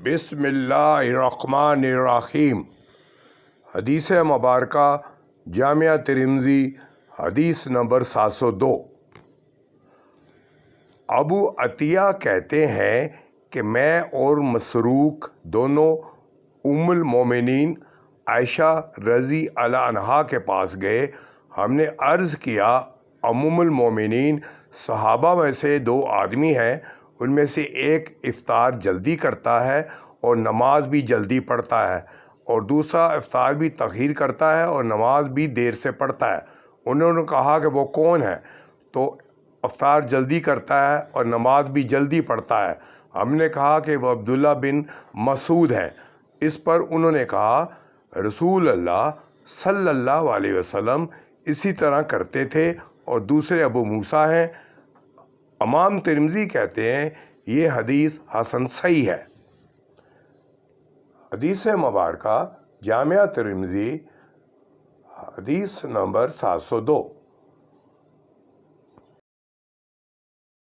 بسم اللہ الرحمن الرحیم۔ حدیث مبارکہ جامعہ ترمذی حدیث نمبر 702۔ ابو عطیہ کہتے ہیں کہ میں اور مسروق دونوں ام المومنین عائشہ رضی اللہ عنہا کے پاس گئے۔ ہم نے عرض کیا، ام المومنین، صحابہ میں سے 2 آدمی ہیں، ان میں سے ایک افطار جلدی کرتا ہے اور نماز بھی جلدی پڑھتا ہے، اور دوسرا افطار بھی تاخیر کرتا ہے اور نماز بھی دیر سے پڑھتا ہے۔ انہوں نے کہا کہ وہ کون ہے؟ تو افطار جلدی کرتا ہے اور نماز بھی جلدی پڑھتا ہے۔ ہم نے کہا کہ وہ عبداللہ بن مسعود ہے۔ اس پر انہوں نے کہا، رسول اللہ صلی اللہ علیہ وسلم اسی طرح کرتے تھے، اور دوسرے ابو موسیٰ ہیں۔ امام ترمذی کہتے ہیں یہ حدیث حسن صحیح ہے۔ حدیث مبارکہ جامعہ ترمذی حدیث نمبر 702۔